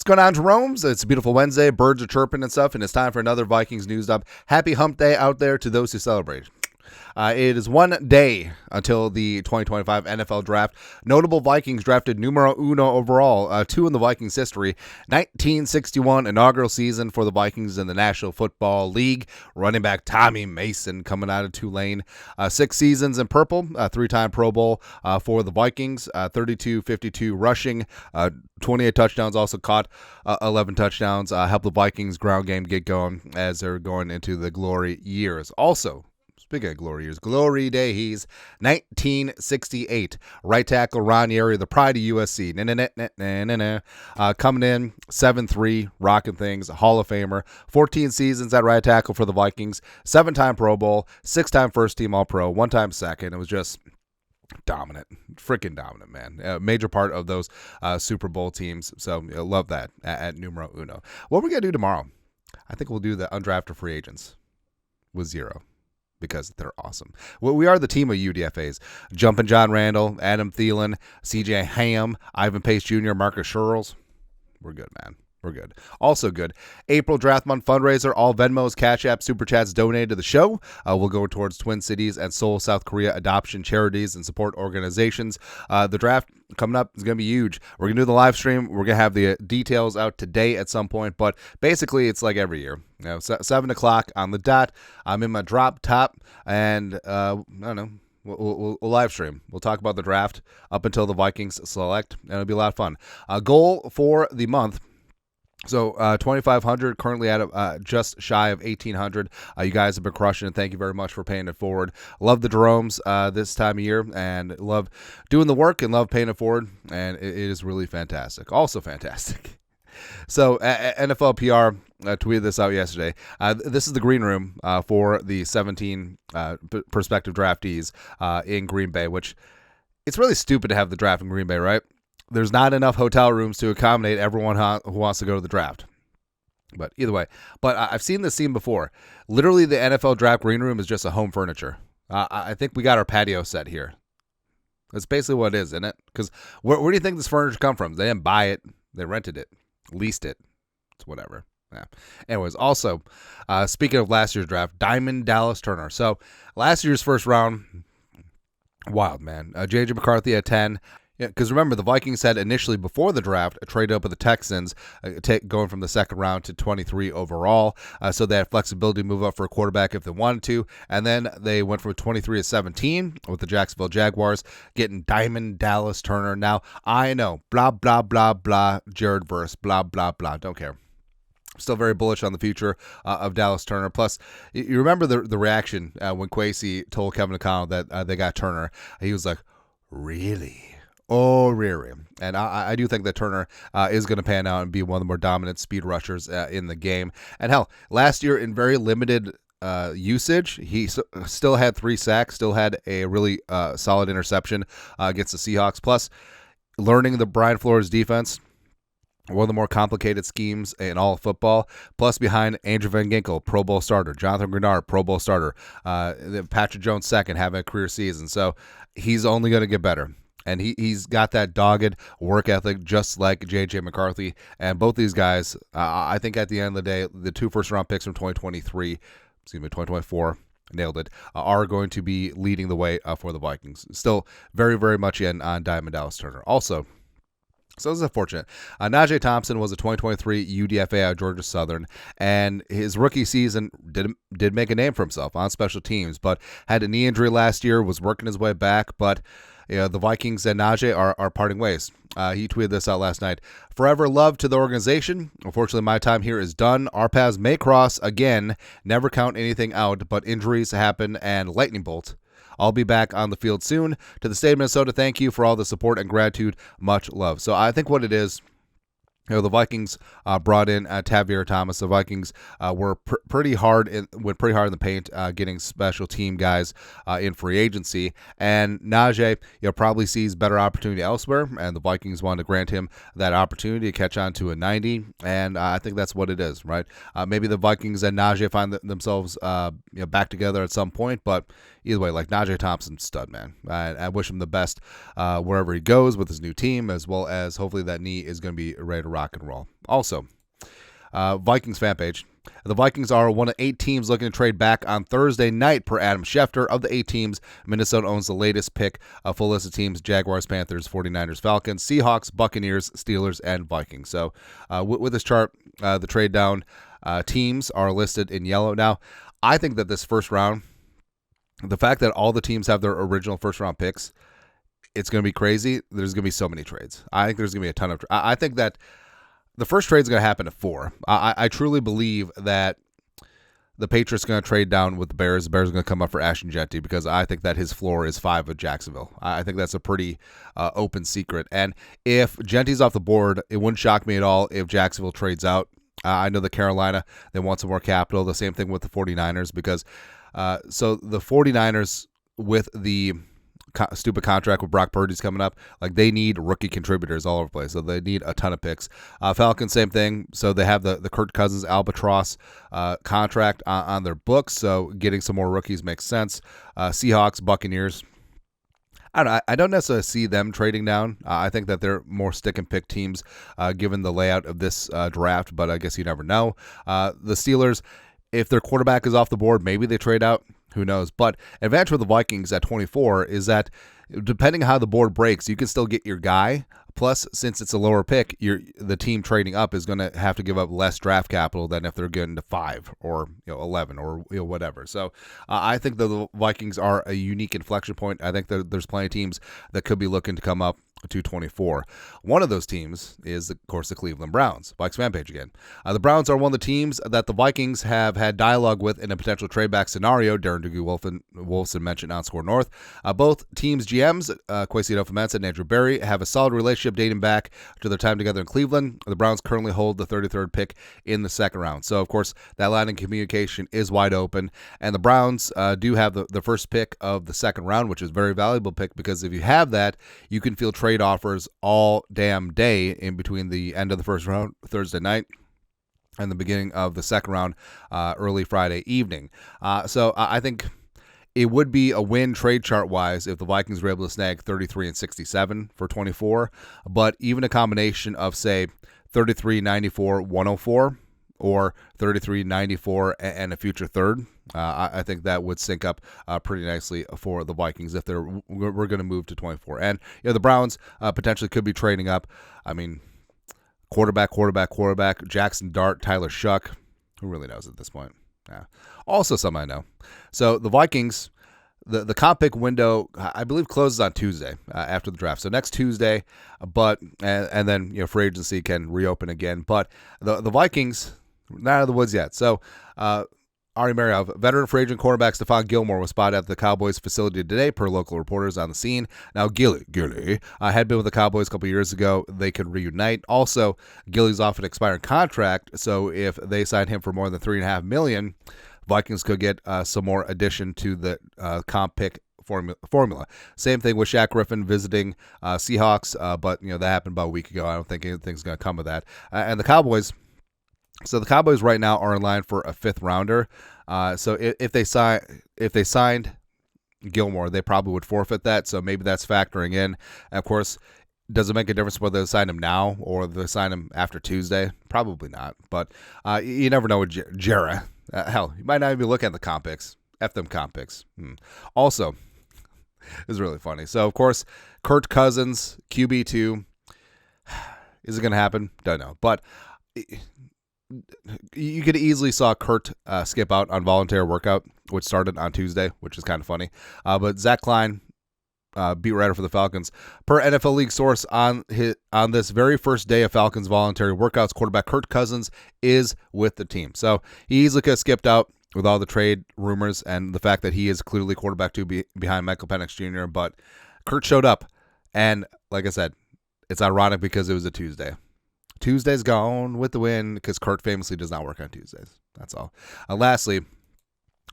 going on, Jerome's? It's a beautiful Wednesday. Birds are chirping and stuff, and it's time for another Vikings news dump. Happy hump day out there to those who celebrate. It is one day until the 2025 NFL draft. Notable Vikings drafted numero uno overall, 2 in the Vikings history. 1961 inaugural season for the Vikings in the National Football League. Running back Tommy Mason coming out of Tulane. 6 seasons in purple, 3-time Pro Bowl for the Vikings. 32-52 rushing, 28 touchdowns, also caught 11 touchdowns. Helped the Vikings ground game get going as they're going into the glory years. Also, speaking of glory years, glory days, 1968. Right tackle Ron Yeri, the pride of USC. Coming in 7'3", rocking things, Hall of Famer. 14 seasons at right tackle for the Vikings. 7-time Pro Bowl, 6-time first team All-Pro, 1-time second. It was just dominant, freaking dominant, man. Major part of those Super Bowl teams. So love that at numero uno. What we're going to do tomorrow, I think we'll do the undrafted free agents with 0. Because they're awesome. Well, we are the team of UDFAs. Jumpin' John Randall, Adam Thielen, CJ Ham, Ivan Pace Jr., Marcus Sherrills. We're good, man. We're good. Also good. April Draft Month fundraiser. All Venmos, Cash App, Super Chats donated to the show. We'll go towards Twin Cities and Seoul, South Korea adoption charities and support organizations. The draft coming up is going to be huge. We're going to do the live stream. We're going to have the details out today at some point. But basically, it's like every year. 7 o'clock on the dot. I'm in my drop top. And, I don't know. We'll live stream. We'll talk about the draft up until the Vikings select. And it'll be a lot of fun. Goal for the month. So 2,500, currently at just shy of 1,800. You guys have been crushing it. Thank you very much for paying it forward. Love the Jeromes this time of year and love doing the work and love paying it forward. And it is really fantastic. Also fantastic. So NFL PR tweeted this out yesterday. This is the green room for the 17 prospective draftees in Green Bay, which it's really stupid to have the draft in Green Bay, right? There's not enough hotel rooms to accommodate everyone who wants to go to the draft. But either way, I've seen this scene before. Literally, the NFL draft green room is just a home furniture. I think we got our patio set here. That's basically what it is, isn't it? Because where do you think this furniture come from? They didn't buy it. They rented it, leased it. It's whatever. Yeah. Anyways, also, speaking of last year's draft, Diamond Dallas Turner. So last year's first round, wild, man. J.J. McCarthy at 10. Yeah, because remember, the Vikings had initially, before the draft, traded up with the Texans, going from the second round to 23 overall. So they had flexibility to move up for a quarterback if they wanted to. And then they went from 23 to 17 with the Jacksonville Jaguars, getting Diamond Dallas Turner. Now, I know, blah, blah, blah, blah, Jared verse, blah, blah, blah. Don't care. Still very bullish on the future of Dallas Turner. Plus, you remember the reaction when Kwesi told Kevin O'Connell that they got Turner. He was like, really? Oh, really? And I do think that Turner is going to pan out and be one of the more dominant speed rushers in the game. And hell, last year in very limited usage, he still had 3 sacks, still had a really solid interception against the Seahawks. Plus, learning the Brian Flores defense, one of the more complicated schemes in all of football. Plus, behind Andrew Van Ginkel, Pro Bowl starter. Jonathan Grenard, Pro Bowl starter. Patrick Jones second, having a career season. So he's only going to get better. And he's got that dogged work ethic just like J.J. McCarthy. And both these guys, I think at the end of the day, the 2 first-round picks from 2024, nailed it, are going to be leading the way for the Vikings. Still very, very much in on Diamond Dallas Turner. Also, so this is unfortunate. NaJee Thompson was a 2023 UDFA out of Georgia Southern, and his rookie season did make a name for himself on special teams, but had a knee injury last year, was working his way back, but the Vikings and NaJee are parting ways. He tweeted this out last night. Forever love to the organization. Unfortunately, my time here is done. Our paths may cross again. Never count anything out, but injuries happen and lightning bolt. I'll be back on the field soon. To the state of Minnesota, thank you for all the support and gratitude. Much love. So I think what it is, the Vikings brought in Tavierre Thomas. The Vikings went pretty hard in the paint, getting special team guys in free agency. And NaJee, probably sees better opportunity elsewhere, and the Vikings wanted to grant him that opportunity to catch on to a 90. And I think that's what it is, right? Maybe the Vikings and NaJee find themselves back together at some point, but either way, like NaJee Thompson, stud, man. I wish him the best wherever he goes with his new team, as well as hopefully that knee is going to be ready to rock rock and roll. Also, Vikings fan page. The Vikings are one of 8 teams looking to trade back on Thursday night per Adam Schefter. Of the 8 teams, Minnesota owns the latest pick. A full list of teams: Jaguars, Panthers, 49ers, Falcons, Seahawks, Buccaneers, Steelers, and Vikings. So with this chart, the trade down teams are listed in yellow. Now, I think that this first round, the fact that all the teams have their original first-round picks, it's going to be crazy. There's going to be so many trades. I think there's going to be a ton of I think that the first trade is going to happen at 4. I truly believe that the Patriots are going to trade down with the Bears. The Bears are going to come up for Ashton Jeanty because I think that his floor is 5 with Jacksonville. I think that's a pretty open secret. And if Jeanty's off the board, it wouldn't shock me at all if Jacksonville trades out. I know that Carolina, they want some more capital. The same thing with the 49ers because so the 49ers with the stupid contract with Brock Purdy's coming up, like they need rookie contributors all over the place, so they need a ton of picks. Falcons, same thing. So they have the Kirk Cousins albatross contract on their books, so getting some more rookies makes sense. Seahawks, Buccaneers, I don't necessarily see them trading down. I think that they're more stick and pick teams given the layout of this draft, but I guess you never know. The Steelers, if their quarterback is off the board, maybe they trade out. Who knows? But advantage for the Vikings at 24 is that depending on how the board breaks, you can still get your guy. Plus, since it's a lower pick, the team trading up is going to have to give up less draft capital than if they're getting to 5 or 11 or whatever. So I think that the Vikings are a unique inflection point. I think that there's plenty of teams that could be looking to come up to 24. One of those teams is, of course, the Cleveland Browns. Vikes fan page again. The Browns are one of the teams that the Vikings have had dialogue with in a potential trade back scenario. Darren Wolfson mentioned on Score North. Both teams' GMs, Kwesi Adofo-Mensah and Andrew Berry, have a solid relationship dating back to their time together in Cleveland. The Browns currently hold the 33rd pick in the second round. So, of course, that line of communication is wide open. And the Browns do have the first pick of the second round, which is a very valuable pick because if you have that, you can field trade offers all damn day in between the end of the first round, Thursday night, and the beginning of the second round, early Friday evening. So I think it would be a win trade chart-wise if the Vikings were able to snag 33 and 67 for 24, but even a combination of, say, 33, 94, 104, or 33, 94, and a future third, I think that would sync up pretty nicely for the Vikings if we're going to move to 24. And the Browns potentially could be trading up. I mean, quarterback, Jackson Dart, Tyler Shuck. Who really knows at this point? Yeah. Also, some I know. So the Vikings, the comp pick window, I believe, closes on Tuesday after the draft. So next Tuesday, but and then free agency can reopen again. But the Vikings, not out of the woods yet. So Ari Mariov, veteran free agent cornerback Stephon Gilmore was spotted at the Cowboys facility today, per local reporters on the scene. Now, Gilly had been with the Cowboys a couple years ago. They could reunite. Also, Gilly's off an expiring contract, so if they sign him for more than $3.5 million, Vikings could get some more addition to the comp pick formula. Same thing with Shaq Griffin visiting Seahawks, but that happened about a week ago. I don't think anything's going to come of that. And the Cowboys. So the Cowboys right now are in line for a 5th rounder. So if they signed Gilmore, they probably would forfeit that. So maybe that's factoring in. And of course, does it make a difference whether they sign him now or they sign him after Tuesday? Probably not. But you never know with Jera. Hell, you might not even be looking at the comp picks. F them comp picks. Also, it's really funny. So of course, Kirk Cousins, QB2. Is it going to happen? Don't know. But you could easily saw Kurt skip out on voluntary workout, which started on Tuesday, which is kind of funny. But Zach Klein, beat writer for the Falcons, per NFL League source, on this very first day of Falcons voluntary workouts, quarterback Kirk Cousins is with the team. So he easily could have skipped out with all the trade rumors and the fact that he is clearly quarterback 2 behind Michael Penix Jr. But Kurt showed up, and like I said, it's ironic because it was a Tuesday. Tuesday's gone with the win because Kurt famously does not work on Tuesdays. That's all. Lastly,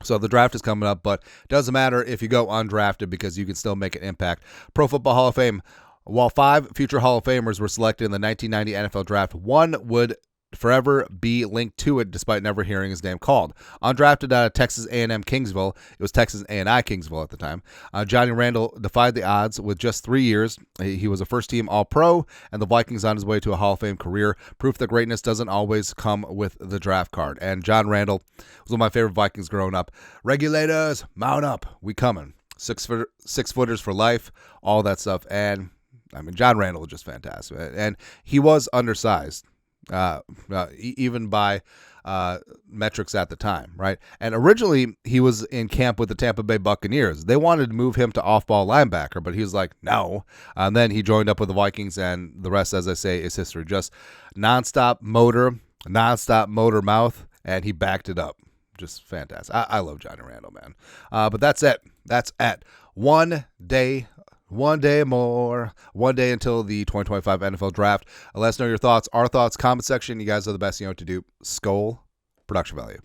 so the draft is coming up, but it doesn't matter if you go undrafted because you can still make an impact. Pro Football Hall of Fame. While 5 future Hall of Famers were selected in the 1990 NFL Draft, one would forever be linked to it despite never hearing his name called. Undrafted out of Texas A&M Kingsville, it was Texas A&I Kingsville at the time, Johnny Randall defied the odds with just 3 years. He was a first-team All-Pro, and the Vikings on his way to a Hall of Fame career. Proof that greatness doesn't always come with the draft card. And John Randall was one of my favorite Vikings growing up. Regulators, mount up. We coming. 6-footers for life, all that stuff. And, I mean, John Randall was just fantastic. And he was undersized. Even by metrics at the time, right? And originally, he was in camp with the Tampa Bay Buccaneers. They wanted to move him to off-ball linebacker, but he was like, no. And then he joined up with the Vikings, and the rest, as I say, is history. Just nonstop motor mouth, and he backed it up. Just fantastic. I love Johnny Randall, man. But that's it. That's it. One day more. One day until the 2025 NFL Draft. Let us know your thoughts. Our thoughts, comment section. You guys are the best. You know what to do. Skol. Production value.